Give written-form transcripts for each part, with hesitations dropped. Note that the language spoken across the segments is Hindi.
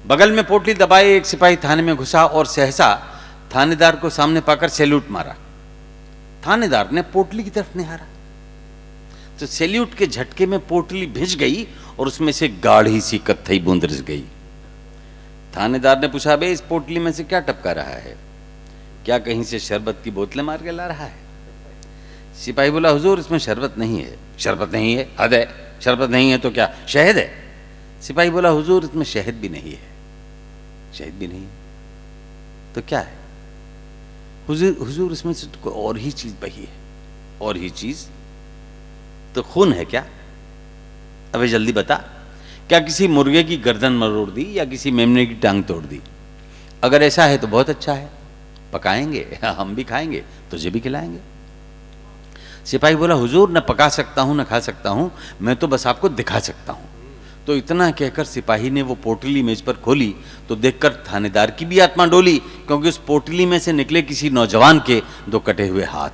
बगल में पोटली दबाए एक सिपाही थाने में घुसा और सहसा थानेदार को सामने पाकर सैल्यूट मारा। थानेदार ने पोटली की तरफ निहारा तो सैल्यूट के झटके में पोटली भिज गई और उसमें से गाढ़ी सी कत्थई बूंद रिस गई। थानेदार ने पूछा, बे इस पोटली में से क्या टपका रहा है? क्या कहीं से शरबत की बोतलें मार के ला रहा है? सिपाही बोला, हुजूर इसमें शरबत नहीं है। शरबत नहीं है? हद है, शरबत नहीं है तो क्या शहद है? सिपाही बोला, हुजूर इसमें शहद भी नहीं है। शहद भी नहीं है तो क्या है? हुजूर इसमें से कोई और ही चीज बही है। और ही चीज तो खून है क्या? अबे जल्दी बता, क्या किसी मुर्गे की गर्दन मरोड़ दी या किसी मेमने की टांग तोड़ दी? अगर ऐसा है तो बहुत अच्छा है, पकाएंगे, हम भी खाएंगे, तुझे भी खिलाएंगे। सिपाही बोला, हुजूर न पका सकता हूं न खा सकता हूं, मैं तो बस आपको दिखा सकता हूं। तो इतना कहकर सिपाही ने वो पोटली मेज पर खोली तो देखकर थानेदार की भी आत्मा डोली, क्योंकि उस पोटली में से निकले किसी नौजवान के 2 कटे हुए हाथ।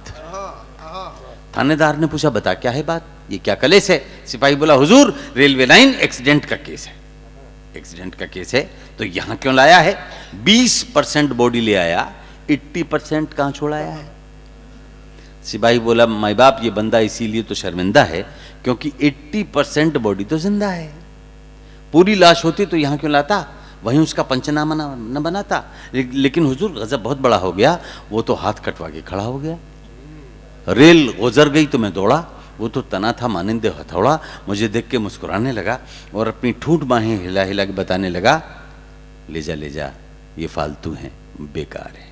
थानेदार ने पूछा, बता क्या है बात, ये क्या कलेस है? सिपाही बोला, हुजूर रेलवे लाइन एक्सीडेंट का केस है। एक्सीडेंट का केस है तो यहां क्यों लाया है? 20% बॉडी ले आया, 80% कहां छोड़ाया है? सिपाही बोला, माई बाप ये बंदा इसीलिए तो शर्मिंदा है क्योंकि 80% बॉडी तो जिंदा है। पूरी लाश होती तो यहां क्यों लाता, वहीं उसका पंचनामा न बनाता। लेकिन हुजूर गजब बहुत बड़ा हो गया, वो तो हाथ कटवा के खड़ा हो गया। रेल गुजर गई तो मैं दौड़ा, वो तो तना था मानिंदे हथौड़ा। मुझे देख के मुस्कुराने लगा और अपनी ठूठ बाहें हिला हिला के बताने लगा, ले जा ये फालतू हैं, बेकार है।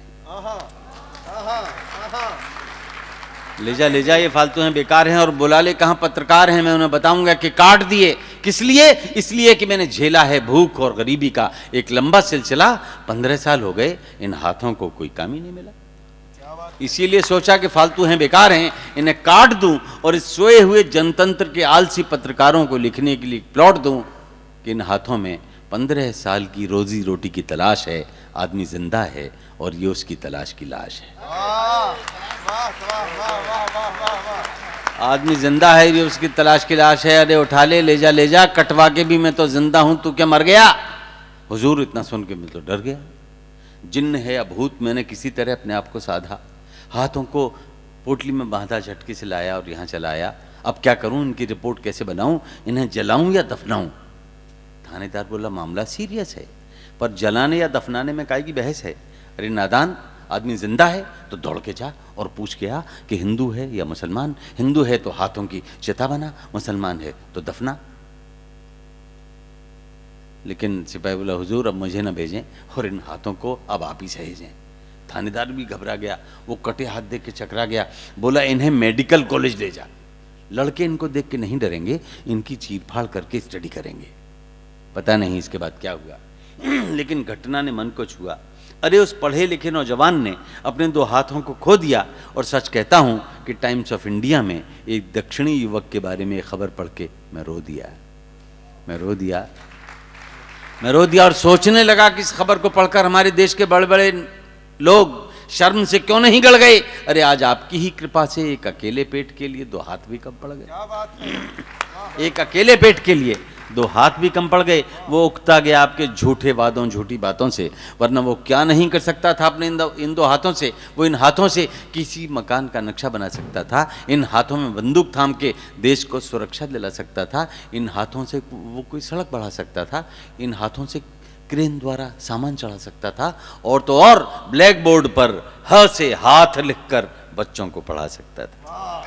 ले जा ये फालतू हैं, बेकार हैं। और बुला ले, कहां पत्रकार हैं, मैं उन्हें बताऊंगा कि काट दिए। किस लिए? इसलिए कि मैंने झेला है भूख और गरीबी का एक लंबा सिलसिला। 15 साल हो गए, इन हाथों को कोई काम ही नहीं मिला। इसीलिए सोचा कि फालतू हैं, बेकार हैं, इन्हें काट दूं और इस सोए हुए जनतंत्र के आलसी पत्रकारों को लिखने के लिए प्लॉट दूं कि इन हाथों में 15 साल की रोजी रोटी की तलाश है। आदमी जिंदा है और ये उसकी तलाश की लाश है। आदमी जिंदा है, ये उसकी तलाश की लाश है। अरे उठा ले जा, कटवा के भी मैं तो जिंदा हूं, तू क्या मर गया? हुजूर इतना सुन के मैं तो डर गया। जिन्न है या भूत, मैंने किसी तरह अपने आप को साधा, हाथों को पोटली में बांधा, झटके से लाया और यहाँ चलाया। अब क्या करूं, इनकी रिपोर्ट कैसे बनाऊं, इन्हें जलाऊं या दफनाऊं? थानेदार बोला, मामला सीरियस है, पर जलाने या दफनाने में काहे की बहस है? अरे नादान, आदमी जिंदा है तो दौड़ के जा और पूछ के आ कि हिंदू है या मुसलमान। हिंदू है तो हाथों की चिता बना, मुसलमान है तो दफना। लेकिन सिपाही बोला, हुजूर अब मुझे ना भेजें और इन हाथों को अब आप ही सहेजें। थानेदार भी घबरा गया, वो कटे हाथ देख के चकरा गया। बोला, इन्हें मेडिकल कॉलेज ले जा, लड़के इनको देख के नहीं डरेंगे, इनकी चीर फाड़ करके स्टडी करेंगे। पता नहीं इसके बाद क्या हुआ, लेकिन घटना ने मन को छुआ। अरे उस पढ़े लिखे नौजवान ने अपने 2 हाथों को खो दिया। और सच कहता हूं कि टाइम्स ऑफ इंडिया में एक दक्षिणी युवक के बारे में खबर पढ़ के मैं रो दिया और सोचने लगा कि इस खबर को पढ़कर हमारे देश के बड़े बड़े लोग शर्म से क्यों नहीं गड़ गए। अरे आज आपकी ही कृपा से एक अकेले पेट के लिए 2 हाथ भी कम पड़ गए। एक अकेले पेट के लिए 2 हाथ भी कम पड़ गए। वो उगता गया आपके झूठे वादों, झूठी बातों से, वरना वो क्या नहीं कर सकता था अपने इन 2 हाथों से। वो इन हाथों से किसी मकान का नक्शा बना सकता था, इन हाथों में बंदूक थाम के देश को सुरक्षा दिला सकता था, इन हाथों से वो कोई सड़क बढ़ा सकता था, इन हाथों से क्रेन द्वारा सामान चढ़ा सकता था, और तो और ब्लैक बोर्ड पर ह से हाथ लिखकर बच्चों को पढ़ा सकता था।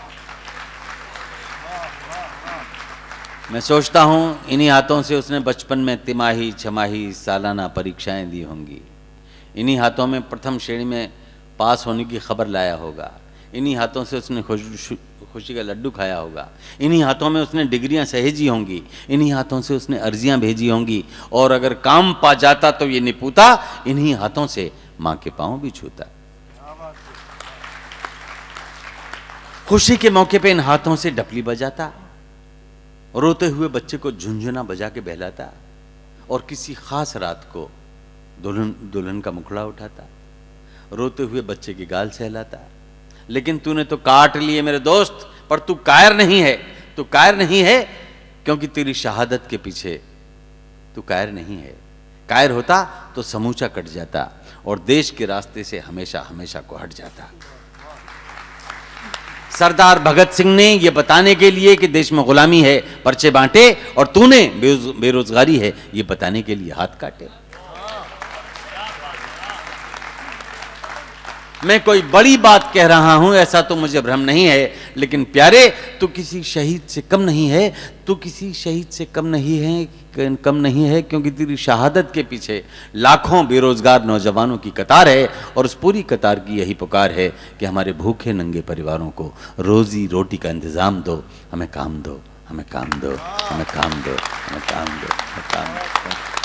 मैं सोचता हूं इन्हीं हाथों से उसने बचपन में तिमाही, छमाही, सालाना परीक्षाएं दी होंगी। इन्हीं हाथों में प्रथम श्रेणी में पास होने की खबर लाया होगा। इन्हीं हाथों से उसने खुशी का लड्डू खाया होगा। इन्हीं हाथों में उसने डिग्रियां सहेजी होंगी। इन्हीं हाथों से उसने अर्जियां भेजी होंगी। और अगर काम पा जाता तो ये निपुता इन्हीं हाथों से मां के पांव भी छूता। खुशी के मौके पे इन हाथों से डपली बजाता, रोते हुए बच्चे को झुंझुना बजा के बहलाता, और किसी खास रात को दुल्हन का मुखड़ा उठाता, रोते हुए बच्चे की गाल सहलाता। लेकिन तूने तो काट लिए मेरे दोस्त, पर तू कायर नहीं है। तू कायर नहीं है क्योंकि तेरी शहादत के पीछे तू कायर नहीं है, कायर होता तो समूचा कट जाता और देश के रास्ते से हमेशा हमेशा को हट जाता। सरदार भगत सिंह ने यह बताने के लिए कि देश में गुलामी है पर्चे बांटे, और तूने बेरोजगारी है ये बताने के लिए हाथ काटे। मैं कोई बड़ी बात कह रहा हूं ऐसा तो मुझे भ्रम नहीं है, लेकिन प्यारे तू किसी शहीद से कम नहीं है, तू किसी शहीद से कम नहीं है क्योंकि तेरी शहादत के पीछे लाखों बेरोजगार नौजवानों की कतार है, और उस पूरी कतार की यही पुकार है कि हमारे भूखे नंगे परिवारों को रोजी रोटी का इंतजाम दो, हमें काम दो, हमें काम दो, हमें काम दो, हमें काम दो, हमें काम दो।